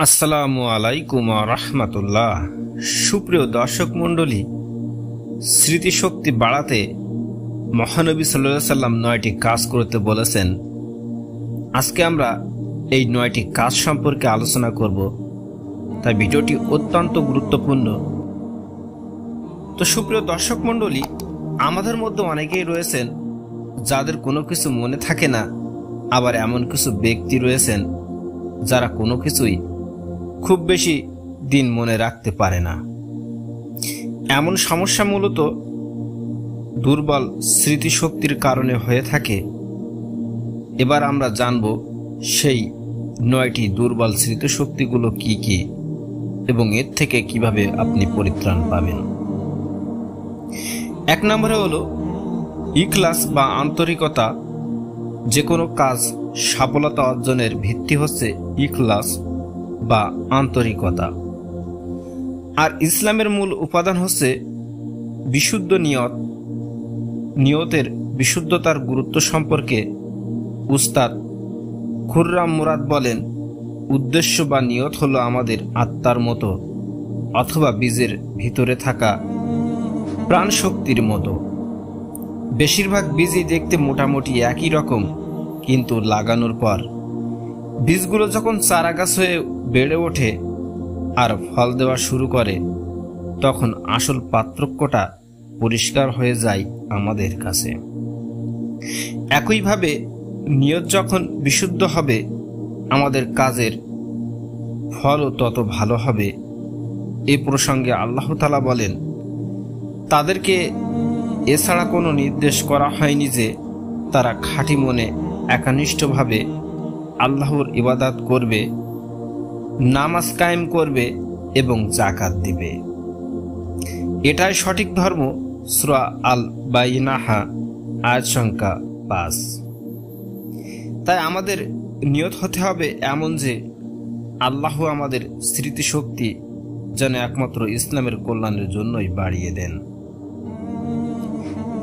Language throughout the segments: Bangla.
আসসালামু আলাইকুম ওয়া রাহমাতুল্লাহ। সুপ্রিয় দর্শক মণ্ডলী, স্মৃতিশক্তি বাড়াতে মহানবী সাল্লাল্লাহু আলাইহি সাল্লাম ৯টি কাজ করতে বলেছেন। আজকে আমরা এই ৯টি কাজ সম্পর্কে আলোচনা করব, তাই ভিডিওটি অত্যন্ত গুরুত্বপূর্ণ। তো সুপ্রিয় দর্শক মণ্ডলী, আমাদের মধ্যে অনেকেই রয়েছেন যাদের কোনো কিছু মনে থাকে না, আবার এমন কিছু ব্যক্তি রয়েছেন যারা কোনো কিছুই খুব বেশি দিন মনে রাখতে পারে না। এমন সমস্যা মূলত দুর্বল স্মৃতিশক্তির কারণে হয়ে থাকে। এবার আমরা জানব সেই ৯টি দুর্বল স্মৃতিশক্তিগুলো কি কি এবং এর থেকে কিভাবে আপনি পরিত্রাণ পাবেন। ১ নম্বরে হলো ইখলাস বা আন্তরিকতা। যে কোনো কাজ সফলতা অর্জনের ভিত্তি হচ্ছে ইখলাস বা আন্তরিকতা। আর ইসলামের মূল উপাদান হচ্ছে বিশুদ্ধ নিয়ত। নিয়তের বিশুদ্ধতার গুরুত্ব সম্পর্কে উস্তাদ খুররাম মুরাদ বলেন, উদ্দেশ্য বা নিয়ত হলো আমাদের আত্মার মতো অথবা বীজের ভিতরে থাকা প্রাণ শক্তির মতো। বেশিরভাগ বীজই দেখতে মোটামুটি একই রকম, কিন্তু লাগানোর পর বীজগুলো যখন চারাগাছ হয়ে বেড়ে ওঠে আর ফল দেওয়া শুরু করে, তখন আসল পার্থক্যটা পরিষ্কার হয়ে যায় আমাদের কাছে। একইভাবে নিয়ত যখন বিশুদ্ধ হবে, আমাদের কাজের ফলও তত ভালো হবে। এই প্রসঙ্গে আল্লাহ তাআলা বলেন, তাদেরকে এছাড়া কোনো নির্দেশ করা হয়নি যে তারা খাঁটি মনে একনিষ্ঠভাবে আল্লাহর ইবাদত করবে, নামাজ কায়েম করবে এবং যাকাত দিবে। এটাই সঠিক ধর্ম। সূরা আল বাইনাহা আয়াত সংখ্যা ৫। তাই আমাদের নিয়ত হতে হবে এমন যে আল্লাহ আমাদের স্মৃতিশক্তি যেন একমাত্র ইসলামের কল্যাণের জন্যই বাড়িয়ে দেন।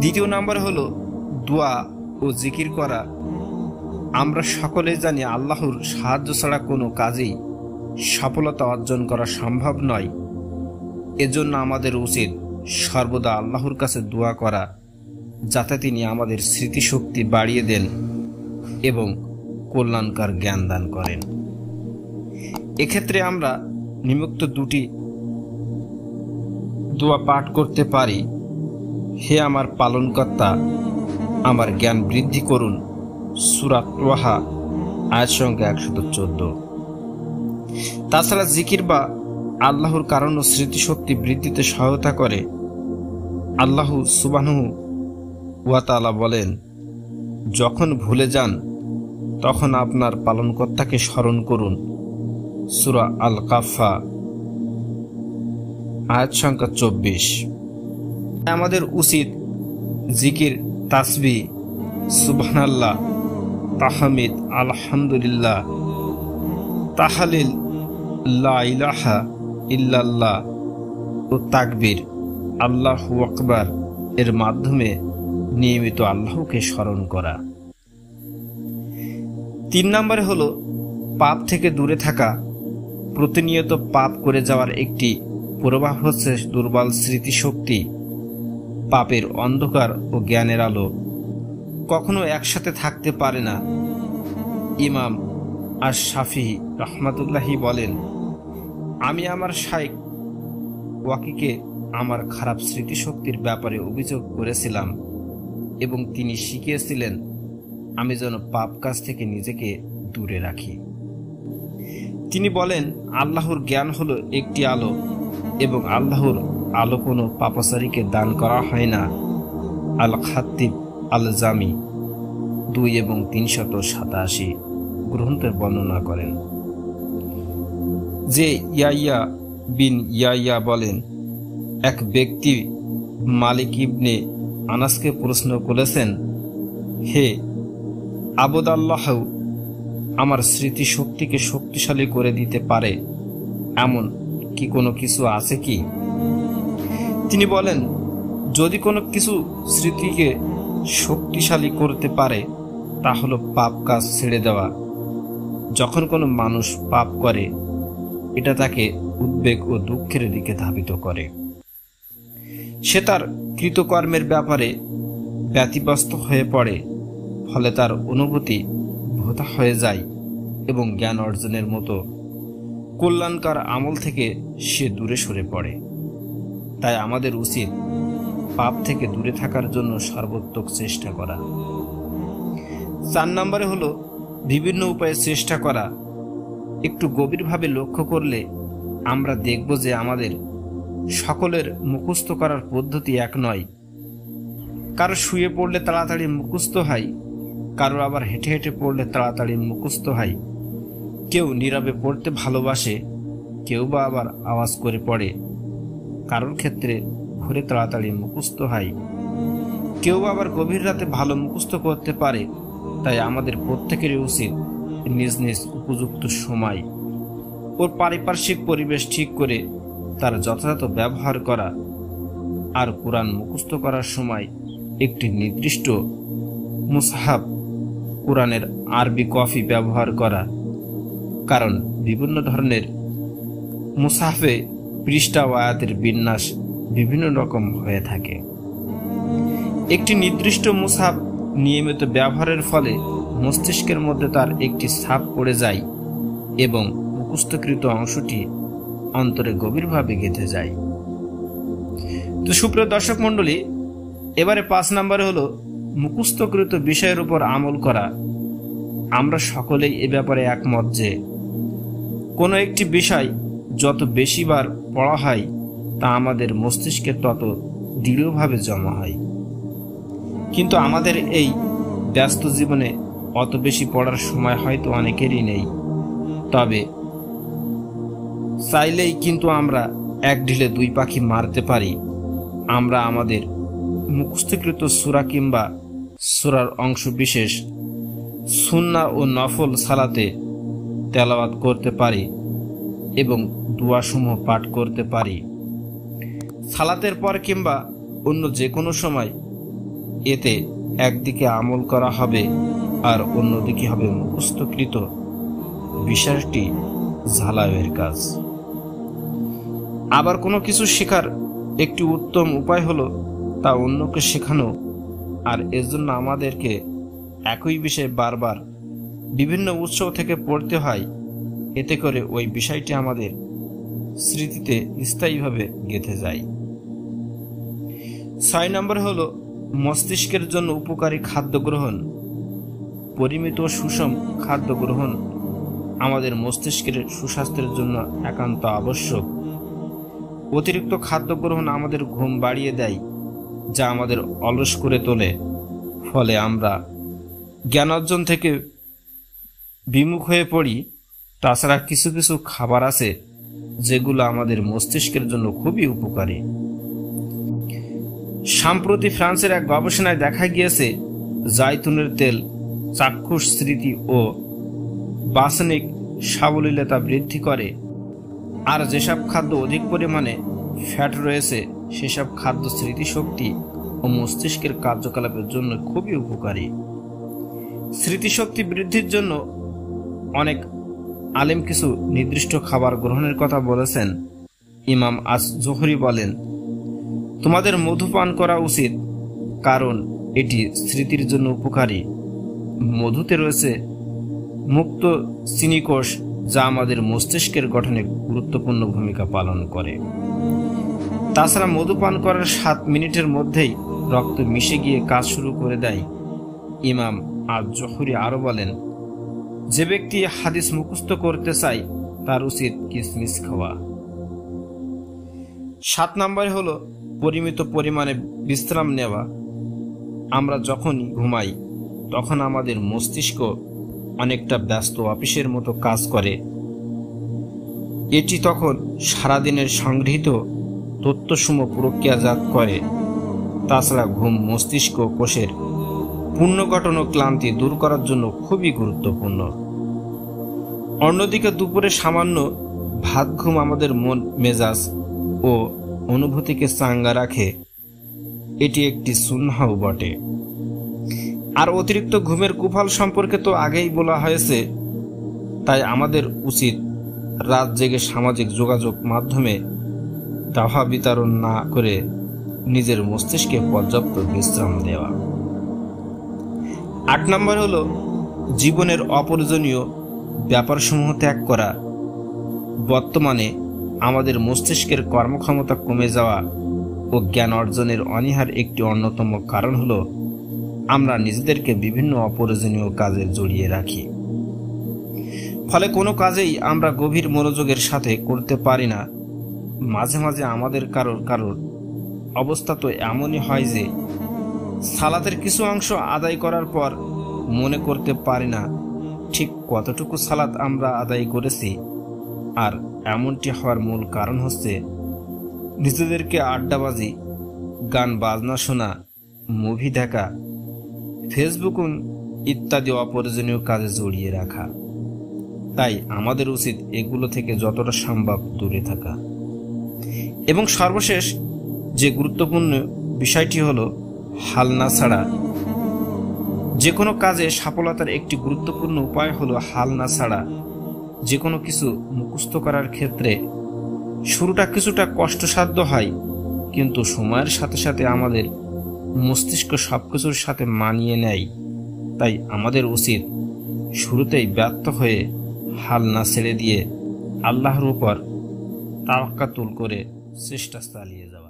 ২য় নম্বর হলো দোয়া ও জিকির করা। আমরা সকলেই জানি আল্লাহর সাহায্য ছাড়া কোনো কাজেই সফলতা অর্জন করা সম্ভব নয়। এজন্য আমাদের উচিত সর্বদা আল্লাহর কাছে দোয়া করা, যাতে তিনি আমাদের স্মৃতিশক্তি বাড়িয়ে দেন এবং কল্যাণকর জ্ঞান দান করেন। এক্ষেত্রে আমরা নিম্নোক্ত ২টি দোয়া পাঠ করতে পারি। হে আমার পালনকর্তা, আমার জ্ঞান বৃদ্ধি করুন। সূরা তোহা আয়াত সংখ্যা ১১৪। তাছাড়া জিকির বা আল্লাহর কারণও স্মৃতিশক্তি বৃদ্ধিতে সহায়তা করে। আল্লাহ সুবহানাহু ওয়া তাআলা বলেন, যখন ভুলে যান তখন আপনার পালনকর্তাকে স্মরণ করুন। সূরা আল কাফা আয়াত সংখ্যা ২৪। আমাদের উচিত জিকির, তাসবিহ, সুবহানাল্লাহ, তাহমিদ, আলহামদুলিল্লাহ, তাহলিল, লা ইলাহা ইল্লাল্লাহ ও তাকবীর, আল্লাহু আকবার এর মাধ্যমে নিয়মিত আল্লাহকে স্মরণ করা। ৩ নম্বরে হলো পাপ থেকে দূরে থাকা। প্রতিনিয়ত পাপ করে যাওয়ার একটি প্রভাব হচ্ছে দুর্বল স্মৃতিশক্তি। পাপের অন্ধকার ও জ্ঞানের আলো কখনো একসাথে থাকতে পারে না। ইমাম আশ-শাফিঈ রাহমাতুল্লাহি বলেন, আমি আমার শাইখ ওয়াকিকে আমার খারাপ স্মৃতিশক্তির ব্যাপারে অভিযোগ করেছিলাম এবং তিনি শিখিয়েছিলেন আমি যেন পাপ কাজ থেকে নিজেকে দূরে রাখি। তিনি বলেন, আল্লাহর জ্ঞান হলো একটি আলো এবং আল্লাহর আলো কোনো পাপাচারীকে দান করা হয় না। আল খাত্তিব আল জামি ২ এবং ৩৮৭ গ্রন্থের বর্ণনা করেন যে ইয়াইয়া বিন ইয়াইয়া বলেন, এক ব্যক্তি মালিক ইবনে আনাসকে প্রশ্ন করেছেন, হে আবুদাল্লাহ, আমার স্মৃতিশক্তিকে শক্তিশালী করে দিতে পারে এমন কি কোনো কিছু আছে কি? তিনি বলেন, যদি কোনো কিছু স্মৃতিকে শক্তিশালী করতে পারে তা হলো পাপ কাজ ছেড়ে দেওয়া। যখন কোনো মানুষ পাপ করে এটা তাকে উদ্বেগ ও দুঃখের দিকে ধাবিত করে। সে তার কৃতকর্মের ব্যাপারে ব্যতিব্যস্ত হয়ে পড়ে, ফলে তার অনুভূতি ভোঁতা হয়ে যায় এবং জ্ঞান অর্জনের মতো কল্যাণকর আমল থেকে সে দূরে সরে পড়ে। তাই আমাদের উচিত পাপ থেকে দূরে থাকার জন্য সর্বোত্তম চেষ্টা করা। 4 নম্বরে হলো বিভিন্ন উপায়ে চেষ্টা করা। একটু গভীরভাবে লক্ষ্য করলে আমরা দেখব যে আমাদের সকলের মুখস্থ করার পদ্ধতি এক নয়। কারো শুয়ে পড়লে তাড়াতাড়ি মুখস্থ হয়, কারো আবার হেঁটে হেঁটে পড়লে তাড়াতাড়ি মুখস্থ হয়। কেউ নীরবে পড়তে ভালোবাসে, কেউ বা আবার আওয়াজ করে পড়ে। কারোর ক্ষেত্রে ঘুরে তাড়াতাড়ি মুখস্থ হয়, কেউ আবার গভীর রাতে ভালো মুখস্থ করতে পারে। তাই আমাদের প্রত্যেকেরই উচিত নিজ নিজ উপযুক্ত সময় ওর পারিপার্শ্বিক পরিবেশ ঠিক করে তার যথাযথ ব্যবহার করা, আর কোরআন মুখস্থ করার সময় একটি নির্দিষ্ট মুসহাফ কোরআনের আরবি কপি ব্যবহার করা। কারণ বিভিন্ন ধরনের মুসহাফে পৃষ্ঠা ও আয়াতের বিন্যাস বিভিন্ন রকম হয়ে থাকে। একটি নির্দিষ্ট মুসহাফ নিয়মিত ব্যবহারের ফলে মস্তিষ্কের মধ্যে তার একটি ছাপ পড়ে যায় এবং মুখস্থকৃত অংশটি অন্তরে গভীরভাবে গেঁথে যায়। তো সুপ্রিয় দর্শক মণ্ডলী, এবারে 5 নম্বরে হলো মুখস্থকৃত বিষয়ের উপর আমল করা। আমরা সকলেই এ ব্যাপারে একমত যে কোনো একটি বিষয় যত বেশিবার পড়া হয় তা আমাদের মস্তিষ্কে তত দৃঢ়ভাবে জমা হয়। কিন্তু আমাদের এই ব্যস্ত জীবনে অত বেশি পড়ার সময় হয়তো অনেকেরই নেই। তবে চাইলেই কিন্তু আমরা এক ঢিলে 2 পাখি মারতে পারি। আমরা আমাদের মুখস্থকৃত সূরা কিংবা সূরার অংশ বিশেষ সুন্নাহ ও নফল সালাতে তেলাওয়াত করতে পারি এবং দোয়াসমূহ পাঠ করতে পারি। সালাতের পর কিংবা অন্য যে কোনো সময় এতে একদিকে আমল করা হবে আর অন্যদিকে হবে মুখস্থকৃত বিষয়টি ঝালাইয়ের কাজ। আবার কোনো কিছু শেখার একটি উত্তম উপায় হলো তা অন্যকে শেখানো, আর এর জন্য আমাদেরকে একই বিষয় বারবার বিভিন্ন উৎস থেকে পড়তে হয়। এতে করে ওই বিষয়টি আমাদের স্মৃতিতে স্থায়ীভাবে গেঁথে যায়। 6 নম্বর হলো মস্তিষ্কের জন্য উপকারী খাদ্য গ্রহণ। পরিমিত সুষম খাদ্য গ্রহণ আমাদের মস্তিষ্কের সুস্বাস্থ্যের জন্য একান্ত আবশ্যক। অতিরিক্ত খাদ্য গ্রহণ আমাদের ঘুম বাড়িয়ে দেয়, যা আমাদের অলস করে তোলে। ফলে আমরা জ্ঞান অর্জন থেকে বিমুখ হয়ে পড়ি। তাছাড়া কিছু কিছু খাবার আছে যেগুলো আমাদের মস্তিষ্কের জন্য খুবই উপকারী। সম্প্রতি ফ্রান্সের এক গবেষণায় দেখা গিয়েছে জাইতুনের তেল চাক্ষুষ স্মৃতি ও বাসনিক সাবলীলতা বৃদ্ধি করে। আর যেসব খাদ্য অধিক পরিমাণে ফ্যাট রয়েছে সেসব খাদ্য স্মৃতিশক্তি ও মস্তিষ্কের কার্যকলাপের জন্য খুবই উপকারী। স্মৃতিশক্তি বৃদ্ধির জন্য অনেক আলেম কিছু নির্দিষ্ট খাবার গ্রহণের কথা বলেছেন। ইমাম আজ-জোহরি বলেন, তোমাদের মধু পান করা উচিত, কারণ এটি স্মৃতির জন্য উপকারী। মধুতে রয়েছে মুক্ত চিনিকোষ, যা আমাদের মস্তিষ্কের গঠনে গুরুত্বপূর্ণ ভূমিকা পালন করে। তাছাড়া মধু পান করার 7 মিনিটের মধ্যেই রক্ত মিশে গিয়ে কাজ শুরু করে দেয়। ইমাম আজ-জোহরি আরো বলেন, যে ব্যক্তি হাদিস মুখস্থ করতে চায় তার উচিত কিশমিশ খাওয়া। 7 নম্বরে হলো পরিমিত পরিমাণে বিশ্রাম নেওয়া। আমরা যখনই ঘুমাই তখন আমাদের মস্তিষ্ক অনেকটা ব্যস্ত অফিসের মতো কাজ করে। এটি তখন সারাদিনের সংগৃহীত তথ্যসমূহ প্রক্রিয়াজাত করে। তাছাড়া ঘুম মস্তিষ্ক কোষের পুনর্গঠন ও ক্লান্তি দূর করার জন্য খুবই গুরুত্বপূর্ণ। অন্যদিকে দুপুরে সামান্য ভাত ঘুম আমাদের মন মেজাজ ও অনুভূতিকে চাঙ্গা রাখে। এটি একটি সুন্নাহও বটে। আর অতিরিক্ত ঘুমের কুফল সম্পর্কে তো আগেই বলা হয়েছে, তাই আমাদের উচিত রাত জেগে সামাজিক যোগাযোগ মাধ্যমে দাওয়া বিতরণ না করে নিজের মস্তিষ্কে পর্যাপ্ত বিশ্রাম দেওয়া। 8 নম্বর হলো জীবনের অপ্রয়োজনীয় ব্যাপারসমূহ ত্যাগ করা। বর্তমানে আমাদের মস্তিষ্কের কর্মক্ষমতা কমে যাওয়া ও জ্ঞান অর্জনের অনীহার একটি অন্যতম কারণ হলো আমরা নিজেদেরকে বিভিন্ন অপ্রয়োজনীয় কাজে জড়িয়ে রাখি। ফলে কোনো কাজেই আমরা গভীর মনোযোগের সাথে করতে পারি না। মাঝে মাঝে আমাদের কারোর অবস্থা তো এমনই হয় যে সালাতের কিছু অংশ আদায় করার পর মনে করতে পারি না ঠিক কতটুকু সালাত আমরা আদায় করেছি। আর এমনটি হওয়ার মূল কারণ হচ্ছে নিজেদেরকে আড্ডাবাজি, গান বাজনা শোনা, মুভি দেখা, ফেসবুক ইত্যাদি অপ্রয়োজনীয় কাজে জড়িয়ে রাখা। তাই আমাদের উচিত এগুলো থেকে যতটা সম্ভব দূরে থাকা। এবং সর্বশেষ যে গুরুত্বপূর্ণ বিষয়টি হলো হাল না ছাড়া। যে কোনো কাজে সফলতার একটি গুরুত্বপূর্ণ উপায় হলো হাল না ছাড়া। যে কোনো কিছু মুখস্থ করার ক্ষেত্রে শুরুটা কিছুটা কষ্টসাধ্য হয়, কিন্তু সময়ের সাথে সাথে আমাদের মস্তিষ্ক সবকিছুর সাথে মানিয়ে নেয়। তাই আমাদের উচিত শুরুতেই ব্যর্থ হয়ে হাল না ছেড়ে দিয়ে আল্লাহর উপর তাওয়াক্কুল করে চেষ্টা চালিয়ে যাওয়া।